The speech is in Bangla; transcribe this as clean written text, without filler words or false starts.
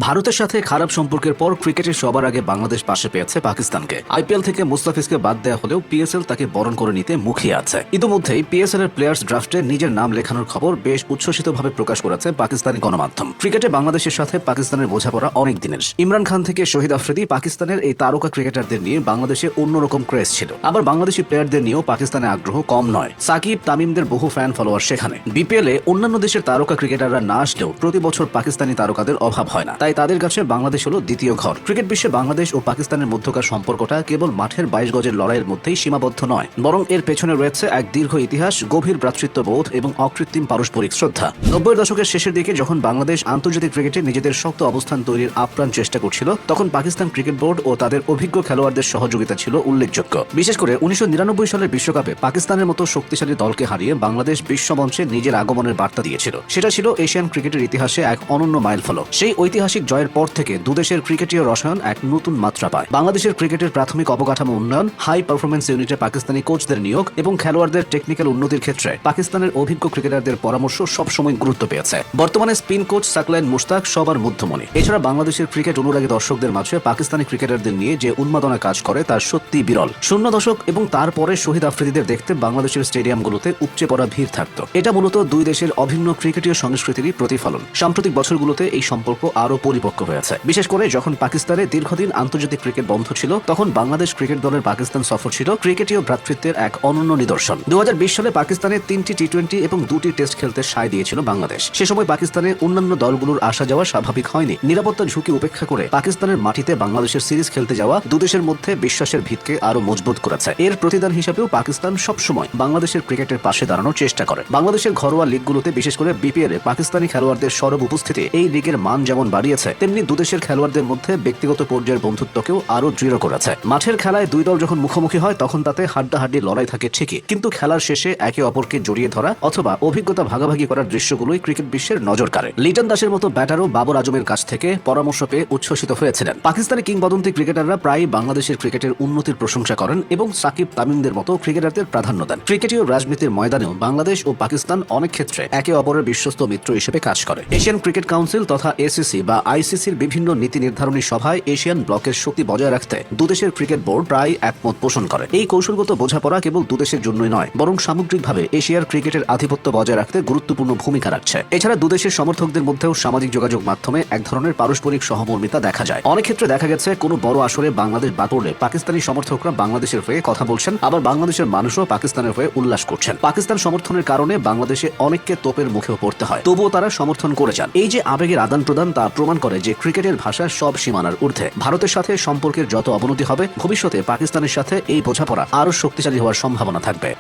ভারতের সাথে খারাপ সম্পর্কের পর ক্রিকেটে সবার আগে বাংলাদেশ পাশে পেয়েছে পাকিস্তানকে। আইপিএল থেকে মুস্তাফিজকে বাদ দেওয়া হলেও পিএসএল তাকে বরণ করে নিতে মুখিয়ে আছে। ইতিমধ্যেই পিএসএল এর প্লেয়ার্স ড্রাফটে নিজের নাম লেখানোর খবর বেশ উচ্ছ্বসিতভাবে প্রকাশ করেছে পাকিস্তানি গণমাধ্যম। ক্রিকেটে বাংলাদেশের সাথে পাকিস্তানের বোঝাপড়া অনেক দিনের। ইমরান খান থেকে শহীদ আফ্রিদি, পাকিস্তানের এই তারকা ক্রিকেটারদের নিয়ে বাংলাদেশে অন্যরকম ক্রেজ ছিল। আবার বাংলাদেশি প্লেয়ারদের নিয়েও পাকিস্তানের আগ্রহ কম নয়। সাকিব, তামিমদের বহু ফ্যান ফলোয়ার সেখানে। বিপিএল এ অন্যান্য দেশের তারকা ক্রিকেটাররা না আসলেও প্রতি বছর পাকিস্তানি তারকাদের অভাব হয় না, তাই তাদের কাছে বাংলাদেশ হলো দ্বিতীয় ঘর। ক্রিকেট বিশ্বে বাংলাদেশ ও পাকিস্তানের মধ্যকার সম্পর্কটা কেবল মাঠের 22 গজের লড়াইয়ের মধ্যেই সীমাবদ্ধ নয়, বরং এর পেছনে রয়েছে এক দীর্ঘ ইতিহাস, গভীর ভ্রাতৃত্ববোধ এবং অকৃত্রিম পারস্পরিক শ্রদ্ধা। 90-এর দশকের শেষের দিকে যখন বাংলাদেশ আন্তর্জাতিক ক্রিকেটে নিজেদের শক্ত অবস্থান তৈরির আপ্রাণ চেষ্টা করছিল, তখন পাকিস্তান ক্রিকেট বোর্ড ও তাদের অভিজ্ঞ খেলোয়াড়দের সহযোগিতা ছিল উল্লেখযোগ্য। বিশেষ করে 1999 সালের বিশ্বকাপে পাকিস্তানের মতো শক্তিশালী দলকে হারিয়ে বাংলাদেশ বিশ্বমঞ্চে নিজের আগমনের বার্তা দিয়েছিল। সেটা ছিল এশিয়ান ক্রিকেটের ইতিহাসে এক অনন্য মাইলফলক। সেই ঐতিহাসিক জয়ের পর থেকে দুদেশের ক্রিকেটীয় রসায়ন এক নতুন মাত্রা পায়। বাংলাদেশের ক্রিকেটের প্রাথমিক অবকাঠামো উন্নয়ন, হাই পারফরমেন্স ইউনিটে পাকিস্তানি কোচদের নিয়োগ এবং খেলোয়াড়দের টেকনিক্যাল উন্নতির ক্ষেত্রে পাকিস্তানের অভিজ্ঞ ক্রিকেটারদের পরামর্শ সবসময় গুরুত্ব পেয়েছে। বর্তমানে স্পিন কোচ সাকলাইন মুশতাক সবার মধ্যমণি। এছাড়া বাংলাদেশের ক্রিকেট অনুরাগী দর্শকদের মাঝে পাকিস্তানি ক্রিকেটারদের নিয়ে যে উন্মাদনা কাজ করে তা সত্যি বিরল। 00 দশক এবং তারপরে শহীদ আফ্রিদিদের দেখতে বাংলাদেশের স্টেডিয়ামগুলোতে উপচে পড়া ভিড় থাকত। এটা মূলত দুই দেশের অভিন্ন ক্রিকেটীয় সংস্কৃতিরই প্রতিফলন। সাম্প্রতিক বছরগুলোতে এই সম্পর্ক আরও পরিপক্ক হয়েছে। বিশেষ করে যখন পাকিস্তানে দীর্ঘদিন আন্তর্জাতিক ক্রিকেট বন্ধ ছিল, তখন বাংলাদেশ ক্রিকেট দলের পাকিস্তান সফর ছিল ক্রিকেটীয় ভ্রাতৃত্বের এক অনন্য নিদর্শন। 2020 সালে পাকিস্তানে 3টি টি20 এবং 2টি টেস্ট খেলতে সায় দিয়েছিল বাংলাদেশ। সে সময় পাকিস্তানে অন্যান্য দলগুলোর আসা যাওয়া স্বাভাবিক হয়নি। নিরাপত্তা ঝুঁকি উপেক্ষা করে পাকিস্তানের মাটিতে বাংলাদেশের সিরিজ খেলতে যাওয়া দুদেশের মধ্যে বিশ্বাসের ভিতকে আরো মজবুত করেছে। এর প্রতিদান হিসেবেও পাকিস্তান সবসময় বাংলাদেশের ক্রিকেটের পাশে দাঁড়ানোর চেষ্টা করে। বাংলাদেশের ঘরোয়া লিগগুলোতে, বিশেষ করে বিপিএল এ পাকিস্তানি খেলোয়াড়দের সরব উপস্থিতি এই লিগের মান যেমন বাড়িয়েছে, তেমনি দুদেশের খেলোয়াড়দের মধ্যে ব্যক্তিগত পর্যায়ের বন্ধুত্বকেও আরো দৃঢ় করেছে। মাঠের খেলায় দুই দল যখন মুখোমুখি হয়, তখন তাতে হাড্ডাহাড্ডি লড়াই থাকে ঠিকই, কিন্তু খেলার শেষে একে অপরকে জড়িয়ে ধরা অথবা অভিজ্ঞতা ভাগাভাগি করার দৃশ্যগুলোই ক্রিকেট বিশ্বের নজর কাড়ে। লিটন দাসের মতো ব্যাটারও বাবর আজমের কাছ থেকে পরামর্শ পেয়ে উচ্ছ্বসিত হয়েছিলেন। পাকিস্তানি কিংবদন্তি ক্রিকেটাররা প্রায়ই বাংলাদেশের ক্রিকেটের উন্নতির প্রশংসা করেন এবং সাকিব, তামিমদের মতো ক্রিকেটারদের প্রাধান্য দেন। ক্রিকেটীয় রাজনীতির ময়দানেও বাংলাদেশ ও পাকিস্তান অনেক ক্ষেত্রে একে অপরের বিশ্বস্ত মিত্র হিসেবে কাজ করে। এশিয়ান ক্রিকেট কাউন্সিল তথা এসিসি বা আইসিসির বিভিন্ন নীতি নির্ধারণী সভায় এশিয়ান ব্লকের শক্তি বজায় রাখতে দুদেশের ক্রিকেট বোর্ড প্রায় একমত পোষণ করে। এই কৌশলগত বোঝাপড়া কেবল দুদেশের জন্যই নয়, বরং সামগ্রিকভাবে এশিয়ার ক্রিকেটের আধিপত্য বজায় রাখতে গুরুত্বপূর্ণ ভূমিকা রাখছে। এছাড়া দুদেশের সমর্থকদের মধ্যেও সামাজিক যোগাযোগ মাধ্যমে এক ধরনের পারস্পরিক সহমর্মিতা দেখা যায়। অনেক ক্ষেত্রে দেখা গেছে কোনো বড় আসরে বাংলাদেশ বাদ পড়লে পাকিস্তানি সমর্থকরা বাংলাদেশের হয়ে কথা বলছেন, আবার বাংলাদেশের মানুষও পাকিস্তানের হয়ে উল্লাস করছেন। পাকিস্তান সমর্থনের কারণে বাংলাদেশে অনেককে তোপের মুখেও পড়তে হয়, তবুও তারা সমর্থন করে যান। এই যে আবেগের আদান প্রদান, তা প্রমাণ করে যে ক্রিকেটের ভাষা সব সীমানার ঊর্ধ্বে। ভারতের সাথে সম্পর্কের যত অবনতি হবে, ভবিষ্যতে পাকিস্তানের সাথে এই বোঝাপড়া আরো শক্তিশালী হওয়ার সম্ভাবনা থাকবে।